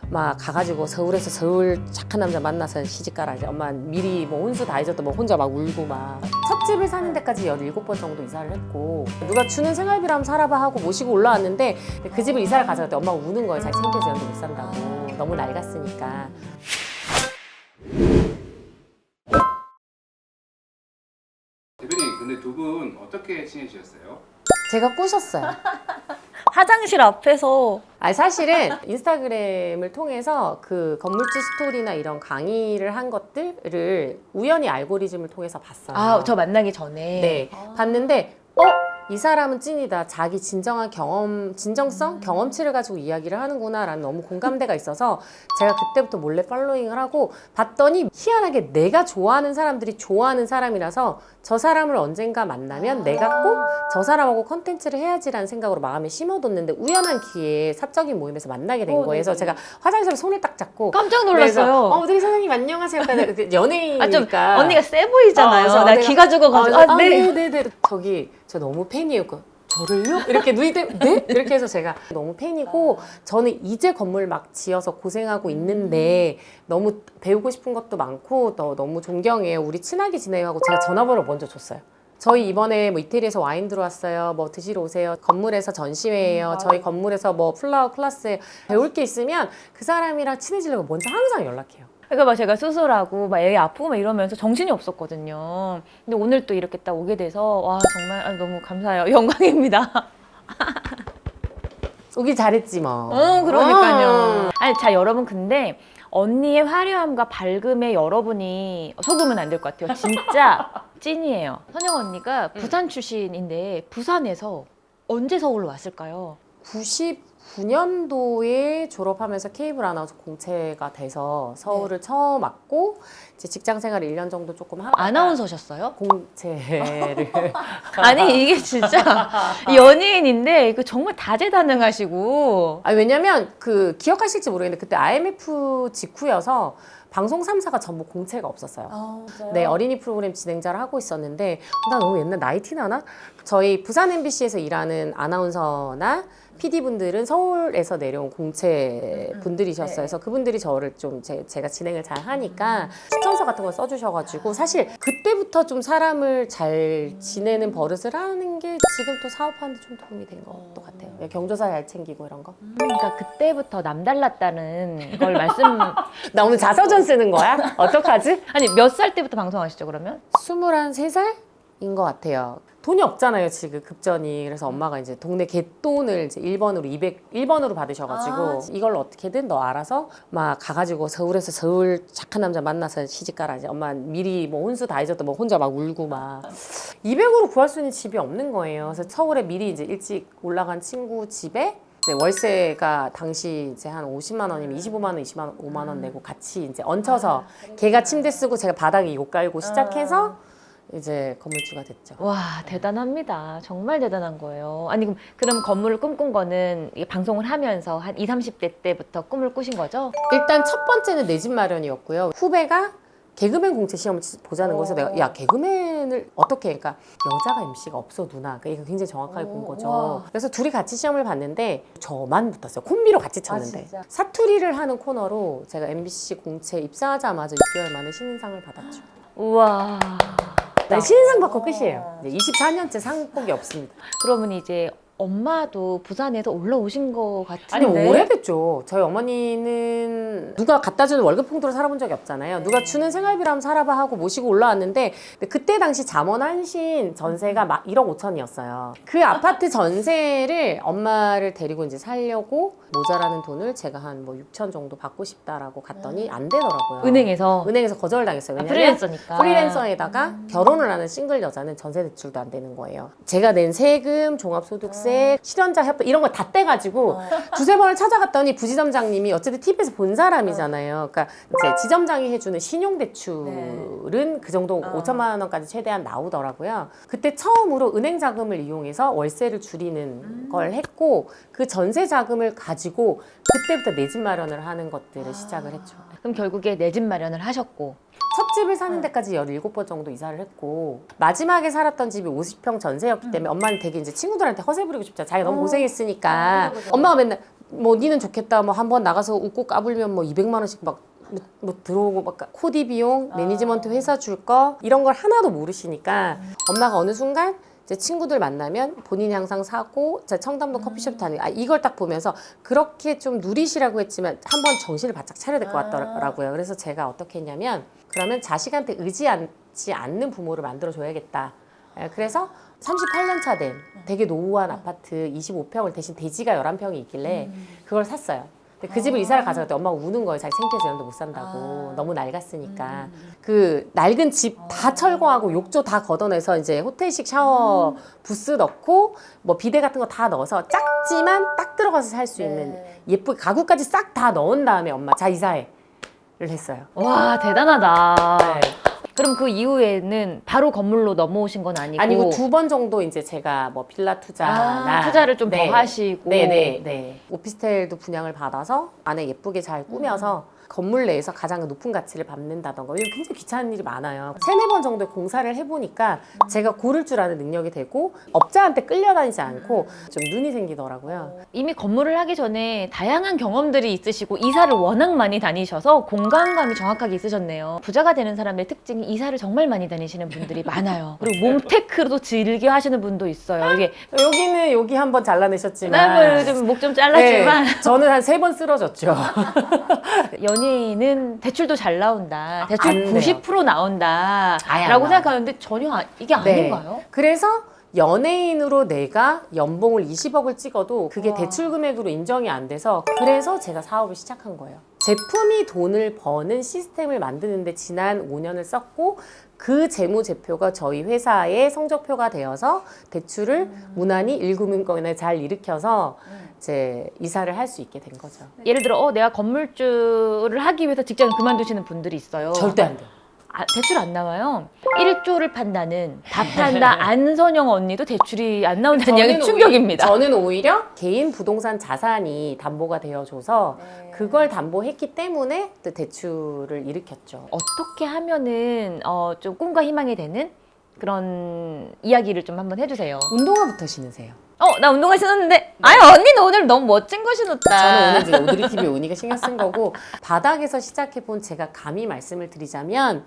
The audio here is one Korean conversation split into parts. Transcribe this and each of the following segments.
막 가가지고 서울에서 서울 착한 남자 만나서 시집가라. 이제 엄마 미리 뭐 혼수 다 해줬다 뭐 혼자 막 울고 막. 첫 집을 사는 데까지 17번 정도 이사를 했고 누가 주는 생활비라면 살아봐 하고 모시고 올라왔는데 그 집을 이사를 가져갈 때 엄마가 우는 거예요. 자기 창피해서 연도 못 산다고. 너무 낡았으니까. 대표님, 근데 두 분 어떻게 친해지셨어요? 제가 꼬셨어요. 화장실 앞에서 아니 사실은 인스타그램을 통해서 그 건물주 스토리나 이런 강의를 한 것들을 우연히 알고리즘을 통해서 봤어요. 저 만나기 전에 네, 봤는데 이 사람은 찐이다. 자기 진정한 진정성, 경험치를 가지고 이야기를 하는구나라는 너무 공감대가 있어서 제가 그때부터 몰래 팔로잉을 하고 봤더니 희한하게 내가 좋아하는 사람들이 좋아하는 사람이라서 저 사람을 언젠가 만나면 내가 꼭 저 사람하고 컨텐츠를 해야지라는 생각으로 마음에 심어뒀는데 우연한 기회에 사적인 모임에서 만나게 된 거예요. 그래서 제가 화장실에 손을 딱 잡고 깜짝 놀랐어요. 어머니 사장님 안녕하세요. 그러니까 연예인이니까 좀 언니가 세 보이잖아요. 나 내가, 기가 죽어가지고. 네. 네네네. 저 너무 팬이에요. 저를요? 이렇게 눈이 네? 이렇게 해서 제가 너무 팬이고 저는 이제 건물 막 지어서 고생하고 있는데 너무 배우고 싶은 것도 많고 너무 존경해요. 우리 친하게 지내요 하고 제가 전화번호 먼저 줬어요. 저희 이번에 뭐 이태리에서 와인 들어왔어요. 뭐 드시러 오세요. 건물에서 전시회예요. 저희 건물에서 뭐 플라워 클래스예요. 배울 게 있으면 그 사람이랑 친해지려고 먼저 항상 연락해요. 그러니까 막 제가 수술하고 막 애 아프고 막 이러면서 정신이 없었거든요. 근데 오늘 또 이렇게 딱 오게 돼서 와 정말 너무 감사해요. 영광입니다. 오길 잘했지 뭐. 그러니까요. 아니 자 여러분 근데 언니의 화려함과 밝음에 여러분이 속으면 안 될 것 같아요. 진짜 찐이에요. 선영 언니가 부산 출신인데 부산에서 언제 서울로 왔을까요? 99년도에 졸업하면서 케이블 아나운서 공채가 돼서 서울을 처음 왔고 이제 직장 생활 1년 정도 조금 하고 아나운서셨어요? 공채를 아니 이게 진짜 연예인인데 이거 정말 다재다능하시고 왜냐면 그 기억하실지 모르겠는데 그때 IMF 직후여서 방송 3사가 전부 공채가 없었어요. 네, 어린이 프로그램 진행자를 하고 있었는데 나 너무 옛날 나이티 나나? 저희 부산 MBC에서 일하는 아나운서나 PD분들은 서울에서 내려온 공채 분들이셨어요. 그래서 그분들이 저를 좀 제가 진행을 잘 하니까 추천서 같은 거 써주셔가지고 사실 그때부터 좀 사람을 잘 지내는 버릇을 하는 게 지금 또 사업하는데 좀 도움이 된 것도 같아요. 경조사 잘 챙기고 이런 거. 그러니까 그때부터 남달랐다는 걸 말씀 나 오늘 자서전 쓰는 거야? 어떡하지? 아니 몇 살 때부터 방송하시죠 그러면? 23살?인 것 같아요. 돈이 없잖아요, 지금 급전이. 그래서 엄마가 이제 동네 갯돈을 이제 1번으로 201번으로 받으셔가지고 이걸로 어떻게든 너 알아서 막 가가지고 서울에서 서울 착한 남자 만나서 시집가라. 이제 엄마 미리 뭐 혼수 다 해줬다 뭐 혼자 막 울고 막 200으로 구할 수 있는 집이 없는 거예요. 그래서 서울에 미리 이제 일찍 올라간 친구 집에 이제 월세가 당시 이제 한 50만 원이면 25만 원, 25만 원 내고 같이 이제 얹혀서 걔가 침대 쓰고 제가 바닥에 이거 깔고 시작해서 이제 건물주가 됐죠. 와 대단합니다. 정말 대단한 거예요. 아니 그럼 건물을 꿈꾼 거는 이게 방송을 하면서 한 20, 30대 때부터 꿈을 꾸신 거죠? 일단 첫 번째는 내 집 마련이었고요. 후배가 개그맨 공채 시험을 보자는 거에서 내가 야 개그맨을 어떻게 해? 그러니까 여자가 MC가 없어 누나. 그러니까 이거 굉장히 정확하게 본 거죠. 그래서 둘이 같이 시험을 봤는데 저만 붙었어요. 콤비로 같이 쳤는데 사투리를 하는 코너로 제가 MBC 공채 입사하자마자 6개월 만에 신인상을 받았죠. 우와. 네, 신인상 받고 끝이에요. 24년째 상복이 없습니다. 그러면 이제 엄마도 부산에서 올라오신 거 아니 같은데? 오래됐죠. 저희 어머니는 누가 갖다 주는 월급 봉투로 살아본 적이 없잖아요. 누가 주는 생활비라면 살아봐 하고 모시고 올라왔는데 그때 당시 잠원 한신 전세가 막 1억 5천이었어요. 그 아파트 전세를 엄마를 데리고 이제 살려고 모자라는 돈을 제가 한 뭐 6천 정도 받고 싶다라고 갔더니 안 되더라고요. 은행에서 거절당했어요. 왜냐면 프리랜서니까. 프리랜서에다가 결혼을 하는 싱글 여자는 전세 대출도 안 되는 거예요. 제가 낸 세금, 종합소득세, 실현자 협회 이런 걸 다 떼가지고 두세 번을 찾아갔더니 부지점장님이 어쨌든 TV에서 본 사람이잖아요. 그러니까 이제 지점장이 해주는 신용대출은 그 정도 5천만 원까지 최대한 나오더라고요. 그때 처음으로 은행 자금을 이용해서 월세를 줄이는 걸 했고 그 전세 자금을 가지고 그때부터 내 집 마련을 하는 것들을 시작을 했죠. 그럼 결국에 내 집 마련을 하셨고 첫 집을 사는 데까지 17번 정도 이사를 했고 마지막에 살았던 집이 50평 전세였기 때문에 엄마는 되게 이제 친구들한테 허세 부리고 싶죠. 자기가 너무 고생했으니까 엄마가 맨날 뭐 니는 좋겠다. 뭐 한번 나가서 웃고 까불면 뭐 200만 원씩 막 뭐 들어오고 막 코디 비용, 매니지먼트 회사 줄 거 이런 걸 하나도 모르시니까 엄마가 어느 순간 이제 친구들 만나면 본인이 항상 사고 자 청담동 커피숍 다니고 이걸 딱 보면서 그렇게 좀 누리시라고 했지만 한번 정신을 바짝 차려야 될 것 같더라고요. 그래서 제가 어떻게 했냐면 그러면 자식한테 의지하지 않는 부모를 만들어 줘야겠다. 그래서 38년 차 된 되게 노후한 아파트 25평을 대신 대지가 11평이 있길래 그걸 샀어요. 근데 그 집을 이사를 가져갈 때 엄마가 우는 거예요. 자기 창피해서 이런 데 못 산다고. 너무 낡았으니까. 그 낡은 집 다 철거하고 욕조 다 걷어내서 이제 호텔식 샤워 부스 넣고 뭐 비데 같은 거 다 넣어서 작지만 딱 들어가서 살 수 있는 예쁘게 가구까지 싹 다 넣은 다음에 엄마 자 이사해 를 했어요. 와 대단하다. 네. 그럼 그 이후에는 바로 건물로 넘어오신 건 아니고? 아니고 2번 정도 이제 제가 뭐 빌라 투자나 투자를 좀 더 하시고. 네네네. 오피스텔도 분양을 받아서 안에 예쁘게 잘 꾸며서 건물 내에서 가장 높은 가치를 밟는다던가 왜냐면 굉장히 귀찮은 일이 많아요. 3-4번 정도의 공사를 해보니까 제가 고를 줄 아는 능력이 되고 업자한테 끌려다니지 않고 좀 눈이 생기더라고요. 이미 건물을 하기 전에 다양한 경험들이 있으시고 이사를 워낙 많이 다니셔서 공간감이 정확하게 있으셨네요. 부자가 되는 사람의 특징이 이사를 정말 많이 다니시는 분들이 많아요. 그리고 몸테크도 즐겨 하시는 분도 있어요. 이게 여기는 여기 한번 잘라내셨지만 뭐 요즘 목 좀 잘랐지만 네, 저는 한 3번 쓰러졌죠. 연예인은 대출도 잘 나온다. 안 대출 돼요. 90% 나온다. 아예 안 라고 나와요. 생각하는데 전혀 이게 네. 아닌가요? 그래서 연예인으로 내가 연봉을 20억을 찍어도 그게 대출 금액으로 인정이 안 돼서 그래서 제가 사업을 시작한 거예요. 제품이 돈을 버는 시스템을 만드는데 지난 5년을 썼고 그 재무제표가 저희 회사의 성적표가 되어서 대출을 무난히 1금융권에 잘 일으켜서 이제 이사를 할 수 있게 된 거죠. 예를 들어 내가 건물주를 하기 위해서 직장을 그만두시는 분들이 있어요. 절대 안 돼요. 대출 안 나와요. 1조를 판다는 다 판다 안선영 언니도 대출이 안 나온다는 이야기 충격입니다. 저는 오히려 개인 부동산 자산이 담보가 되어줘서 그걸 담보했기 때문에 또 대출을 일으켰죠. 어떻게 하면은 좀 꿈과 희망이 되는 그런 이야기를 좀 한번 해주세요. 운동화부터 신으세요. 나 운동화 신었는데 아유 언니는 오늘 너무 멋진 거 신었다. 저는 오늘 이제 오드리 TV 오니까 신경 쓴 거고 바닥에서 시작해본 제가 감히 말씀을 드리자면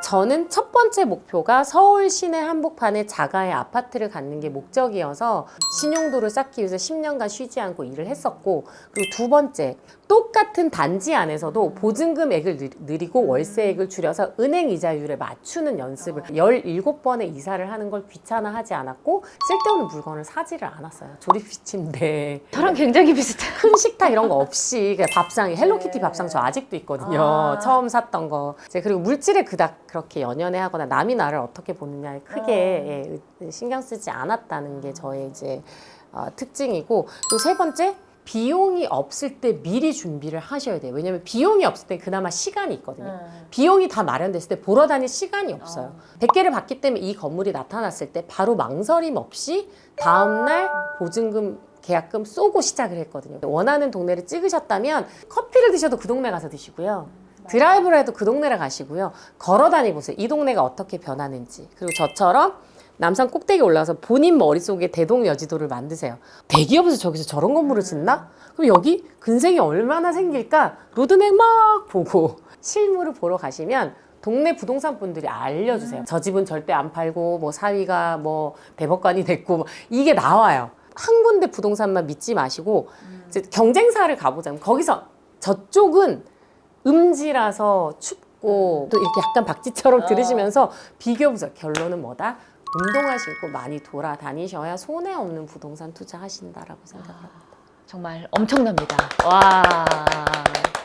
저는 첫 번째 목표가 서울 시내 한복판에 자가의 아파트를 갖는 게 목적이어서 신용도를 쌓기 위해서 10년간 쉬지 않고 일을 했었고 그리고 두 번째 똑같은 단지 안에서도 보증금액을 늘리고 월세액을 줄여서 은행 이자율에 맞추는 연습을 17번의 이사를 하는 걸 귀찮아하지 않았고 쓸데없는 물건을 사지를 않았어요. 조립식침대 저랑 굉장히 비슷해요. 큰 식탁 이런 거 없이 그냥 밥상 헬로키티 밥상 저 아직도 있거든요. 처음 샀던 거. 이제 그리고 물질에 그닥 그렇게 연연해하거나 남이 나를 어떻게 보느냐에 크게 신경 쓰지 않았다는 게 저의 이제 특징이고 또 세 번째 비용이 없을 때 미리 준비를 하셔야 돼요. 왜냐면 비용이 없을 때 그나마 시간이 있거든요. 비용이 다 마련됐을 때 보러 다닐 시간이 없어요. 100개를 받기 때문에 이 건물이 나타났을 때 바로 망설임 없이 다음날 보증금 계약금 쏘고 시작을 했거든요. 원하는 동네를 찍으셨다면 커피를 드셔도 그 동네 가서 드시고요. 드라이브를 해도 그 동네를 가시고요. 걸어 다니보세요. 이 동네가 어떻게 변하는지. 그리고 저처럼 남산 꼭대기 올라와서 본인 머릿속에 대동여지도를 만드세요. 대기업에서 저기서 저런 건물을 짓나? 그럼 여기 근생이 얼마나 생길까? 로드맵 막 보고 실물을 보러 가시면 동네 부동산 분들이 알려주세요. 저 집은 절대 안 팔고 뭐 사위가 뭐 대법관이 됐고 뭐 이게 나와요. 한 군데 부동산만 믿지 마시고 이제 경쟁사를 가보자면 거기서 저쪽은 음지라서 춥고 또 이렇게 약간 박쥐처럼 들으시면서 비교해보세요. 결론은 뭐다? 운동화 신고 많이 돌아다니셔야 손해 없는 부동산 투자하신다라고 생각합니다. 정말 엄청납니다. 와,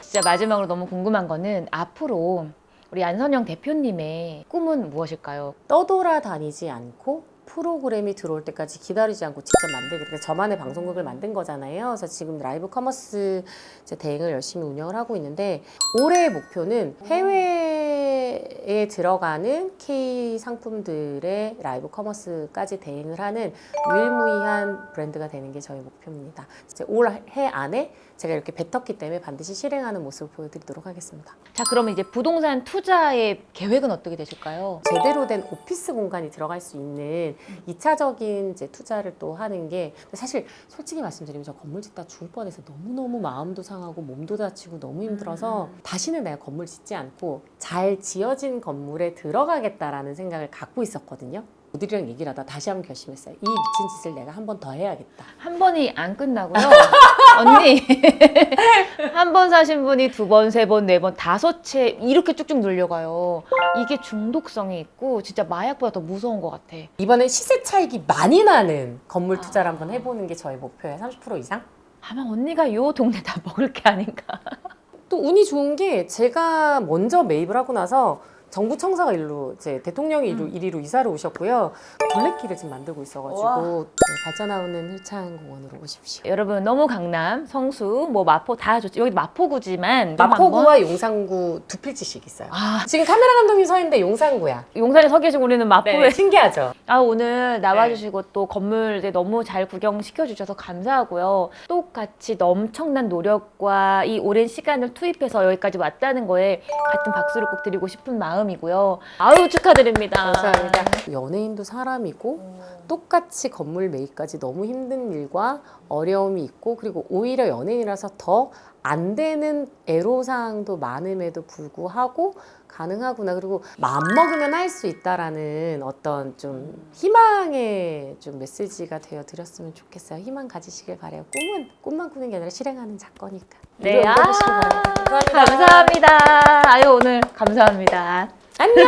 진짜 마지막으로 너무 궁금한 거는 앞으로 우리 안선영 대표님의 꿈은 무엇일까요? 떠돌아다니지 않고 프로그램이 들어올 때까지 기다리지 않고 직접 만들게. 그래서 저만의 방송국을 만든 거잖아요. 그래서 지금 라이브 커머스 이제 대행을 열심히 운영을 하고 있는데 올해의 목표는 해외 거래에 들어가는 K 상품들의 라이브 커머스까지 대행을 하는 유일무이한 브랜드가 되는 게 저희 목표입니다. 올해 안에 제가 이렇게 뱉었기 때문에 반드시 실행하는 모습을 보여드리도록 하겠습니다. 자, 그러면 이제 부동산 투자의 계획은 어떻게 되실까요? 제대로 된 오피스 공간이 들어갈 수 있는 2차적인 이제 투자를 또 하는 게 사실 솔직히 말씀드리면 저 건물 짓다 죽을 뻔해서 너무너무 마음도 상하고 몸도 다치고 너무 힘들어서 다시는 내가 건물 짓지 않고 잘 지어진 건물에 들어가겠다라는 생각을 갖고 있었거든요. 모들이랑 얘기를 하다 다시 한번 결심했어요. 이 미친 짓을 내가 한 번 더 해야겠다. 한 번이 안 끝나고요. 언니, 한 번 사신 분이 2번, 3번, 4번, 5채 이렇게 쭉쭉 늘려가요. 이게 중독성이 있고 진짜 마약보다 더 무서운 것 같아. 이번엔 시세 차익이 많이 나는 건물 투자를 한번 해보는 게 저희 목표예요. 30% 이상? 아마 언니가 요 동네 다 먹을 게 아닌가. 또 운이 좋은 게 제가 먼저 매입을 하고 나서 정부 청사가 일로 이제 대통령이 이리로 이사를 오셨고요. 둘레길을 지금 만들고 있어가지고 발전 나오는 흘창공원으로 오십시오. 여러분 너무 강남, 성수, 뭐 마포 다 좋죠. 여기 마포구지만 마포구와 용산구 두 필지씩 있어요. 지금 카메라 감독님 서 있는데 용산구야. 용산에 서 계신 우리는 마포에 네, 신기하죠? 아, 오늘 나와주시고 또 건물 이제 너무 잘 구경시켜주셔서 감사하고요. 똑같이 엄청난 노력과 이 오랜 시간을 투입해서 여기까지 왔다는 거에 같은 박수를 꼭 드리고 싶은 마음이고요. 아유, 축하드립니다. 감사합니다. 연예인도 사람이고 똑같이 건물 매입까지 너무 힘든 일과 어려움이 있고 그리고 오히려 연예인이라서 더 안 되는 애로사항도 많음에도 불구하고 가능하구나. 그리고 마음먹으면 할 수 있다라는 어떤 좀 희망의 좀 메시지가 되어 드렸으면 좋겠어요. 희망 가지시길 바래요. 꿈만 꾸는 게 아니라 실행하는 작거니까. 네, 이루어보시길 바래요. 감사합니다. 감사합니다. 아유, 오늘 감사합니다. 안녕.